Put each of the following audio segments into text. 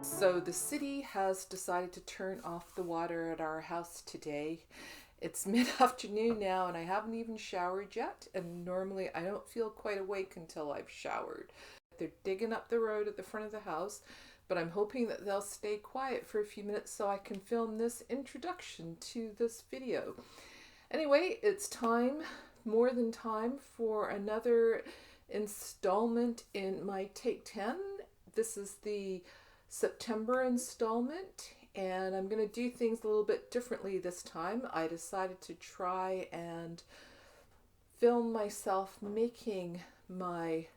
So the city has decided to turn off the water at our house today. It's mid-afternoon now and I haven't even showered yet, and normally I don't feel quite awake until I've showered. They're digging up the road at the front of the house, but I'm hoping that they'll stay quiet for a few minutes so I can film this introduction to this video. Anyway, it's time, more than time, for another installment in my Take 10. This is the September installment, and I'm going to do things a little bit differently this time. I decided to try and film myself making my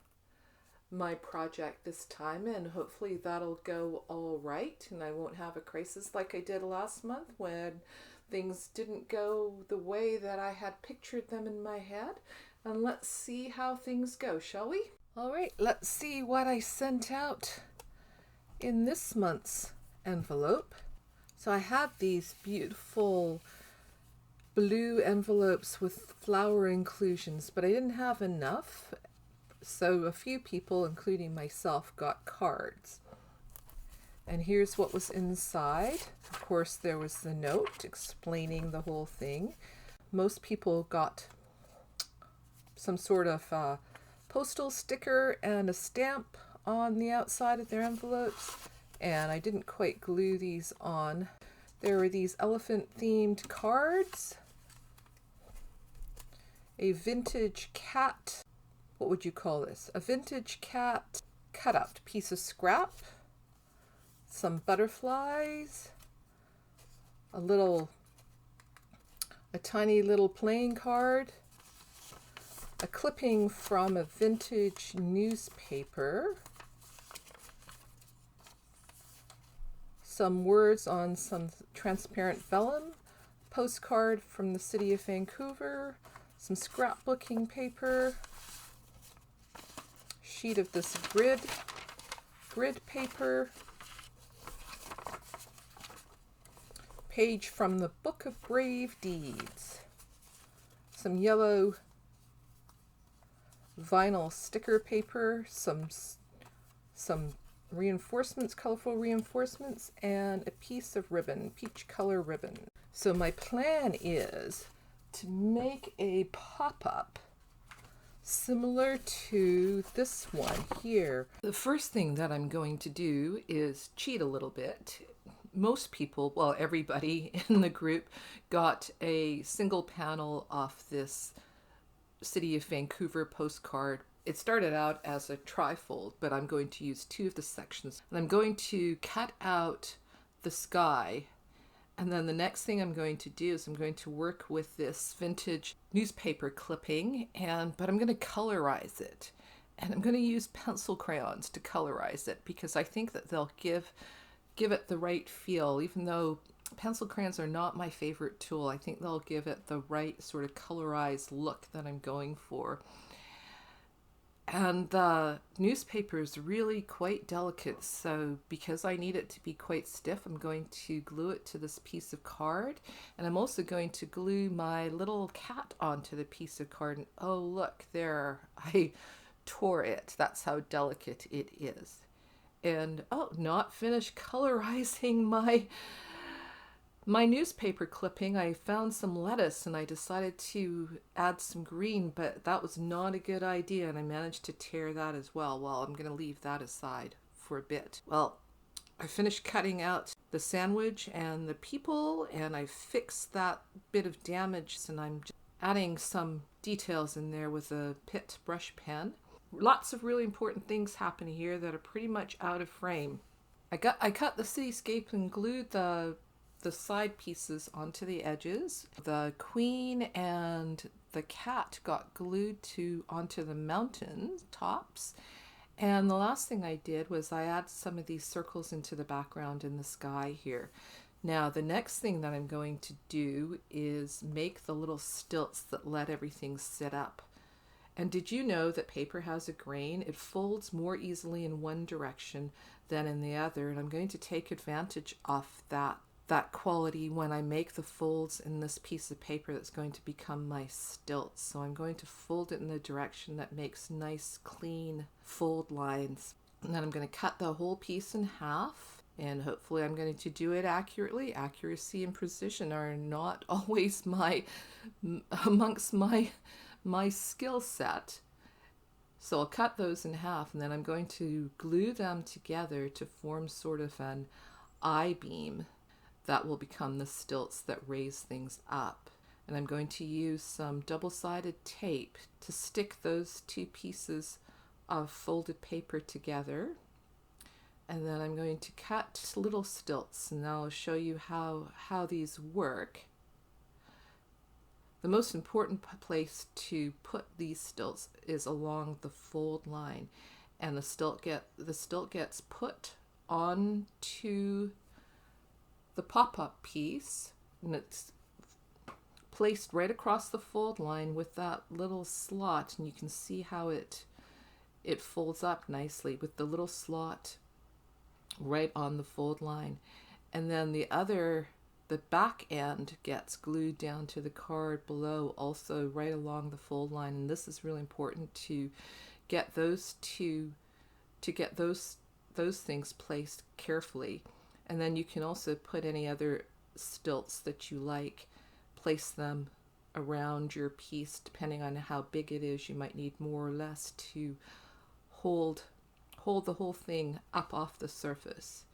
project this time, and hopefully that'll go all right and I won't have a crisis like I did last month when things didn't go the way that I had pictured them in my head. And let's see how things go, shall we? All right, let's see what I sent out in this month's envelope. So I have these beautiful blue envelopes with flower inclusions, but I didn't have enough. So a few people, including myself, got cards. And here's what was inside. Of course, there was the note explaining the whole thing. Most people got some sort of postal sticker and a stamp on the outside of their envelopes, and I didn't quite glue these on. There were these elephant themed cards, a vintage cat, what would you call this? A vintage cat cut-out piece of scrap, some butterflies, a tiny little playing card, a clipping from a vintage newspaper, some words on some transparent vellum, postcard from the city of Vancouver, some scrapbooking paper, sheet of this grid paper, page from the Book of Brave Deeds, some yellow vinyl sticker paper, some reinforcements, colorful reinforcements, and a piece of ribbon, peach color ribbon. So my plan is to make a pop-up similar to this one here. The first thing that I'm going to do is cheat a little bit. Most people, well, everybody in the group got a single panel off this City of Vancouver postcard. It started out as a trifold, but I'm going to use two of the sections. And I'm going to cut out the sky. And then the next thing I'm going to do is I'm going to work with this vintage newspaper clipping, but I'm going to colorize it. And I'm going to use pencil crayons to colorize it because I think that they'll give it the right feel. Even though pencil crayons are not my favorite tool, I think they'll give it the right sort of colorized look that I'm going for. And the newspaper is really quite delicate, so because I need it to be quite stiff, I'm going to glue it to this piece of card, and I'm also going to glue my little cat onto the piece of card. And oh, look there, I tore it. That's how delicate it is. And oh, not finished colorizing my newspaper clipping. I found some lettuce and I decided to add some green, but that was not a good idea, and I managed to tear that as well. Well, I'm going to leave that aside for a bit. Well, I finished cutting out the sandwich and the people, and I fixed that bit of damage, and I'm just adding some details in there with a Pitt brush pen. Lots of really important things happen here that are pretty much out of frame. I cut the cityscape and glued the side pieces onto the edges. The queen and the cat got glued onto the mountain tops. And the last thing I did was I added some of these circles into the background in the sky here. Now the next thing that I'm going to do is make the little stilts that let everything sit up. And did you know that paper has a grain? It folds more easily in one direction than in the other, and I'm going to take advantage of that quality when I make the folds in this piece of paper that's going to become my stilts. So I'm going to fold it in the direction that makes nice, clean fold lines. And then I'm going to cut the whole piece in half And hopefully I'm going to do it accurately. Accuracy and precision are not always amongst my skill set. So I'll cut those in half, and then I'm going to glue them together to form sort of an I-beam that will become the stilts that raise things up. And I'm going to use some double-sided tape to stick those two pieces of folded paper together. And then I'm going to cut little stilts, and I'll show you how these work. The most important place to put these stilts is along the fold line, and the stilt gets put onto the pop-up piece, and it's placed right across the fold line with that little slot, and you can see how it folds up nicely with the little slot right on the fold line. And then the back end gets glued down to the card below, also right along the fold line. And this is really important to get those things placed carefully. And then you can also put any other stilts that you like, place them around your piece depending on how big it is. You might need more or less to hold the whole thing up off the surface.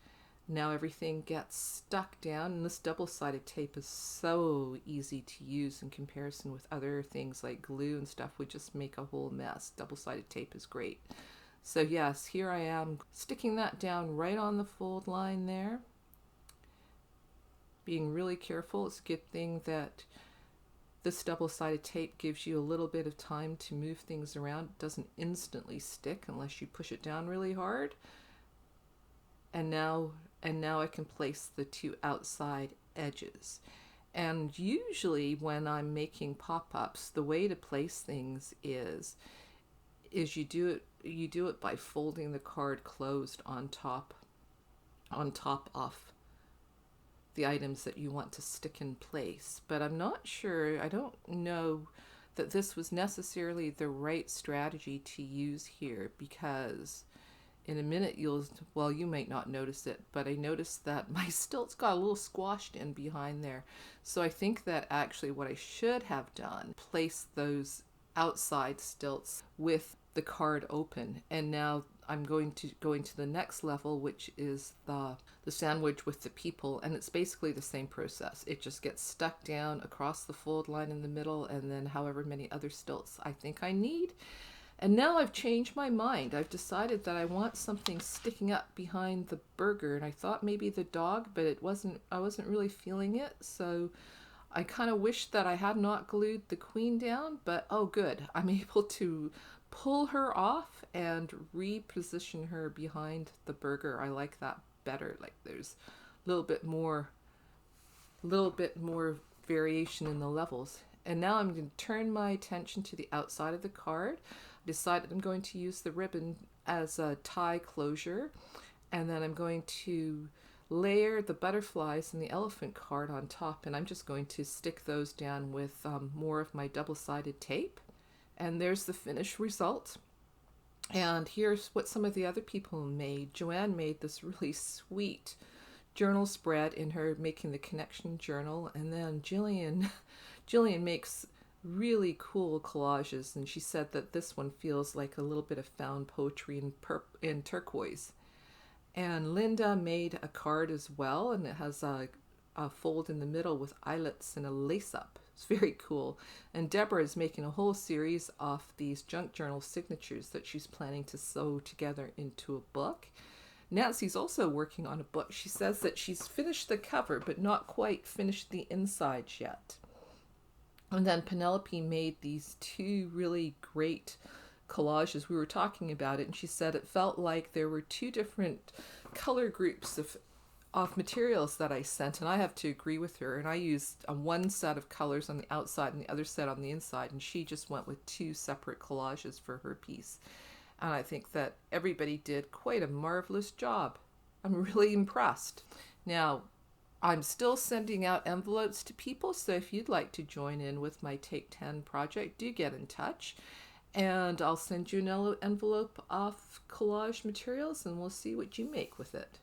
Now everything gets stuck down, and this double-sided tape is so easy to use in comparison with other things like glue and stuff would just make a whole mess. Double-sided tape is great. So yes, here I am sticking that down right on the fold line there. Being really careful. It's a good thing that this double-sided tape gives you a little bit of time to move things around. It doesn't instantly stick unless you push it down really hard. And now I can place the two outside edges. And usually when I'm making pop-ups, the way to place things is you do it by folding the card closed on top of the items that you want to stick in place. But I'm not sure, I don't know that this was necessarily the right strategy to use here, because in a minute you might not notice it, but I noticed that my stilts got a little squashed in behind there. So I think that actually what I should have done, place those outside stilts with the card open. And now I'm going to the next level, which is the sandwich with the people, and it's basically the same process. It just gets stuck down across the fold line in the middle, and then however many other stilts I think I need. And now I've changed my mind. I've decided that I want something sticking up behind the burger, and I thought maybe the dog, but I wasn't really feeling it. So I kind of wish that I had not glued the queen down, but oh good, I'm able to pull her off and reposition her behind the burger. I like that better. Like there's a little bit more variation in the levels. And now I'm going to turn my attention to the outside of the card. I decided I'm going to use the ribbon as a tie closure, and then I'm going to layer the butterflies and the elephant card on top, and I'm just going to stick those down with more of my double-sided tape. And there's the finished result. And here's what some of the other people made. Joanne made this really sweet journal spread in her Making the Connection journal, and then Jillian makes really cool collages, and she said that this one feels like a little bit of found poetry in turquoise. And Linda made a card as well, and it has a fold in the middle with eyelets and a lace-up. It's very cool. And Deborah is making a whole series of these junk journal signatures that she's planning to sew together into a book. Nancy's also working on a book. She says that she's finished the cover, but not quite finished the insides yet. And then Penelope made these two really great collages. We were talking about it, and she said it felt like there were two different color groups of materials that I sent, and I have to agree with her. And I used one set of colors on the outside and the other set on the inside, and she just went with two separate collages for her piece. And I think that everybody did quite a marvelous job. I'm really impressed. Now, I'm still sending out envelopes to people, so if you'd like to join in with my Take 10 project, do get in touch. And I'll send you an envelope of collage materials, and we'll see what you make with it.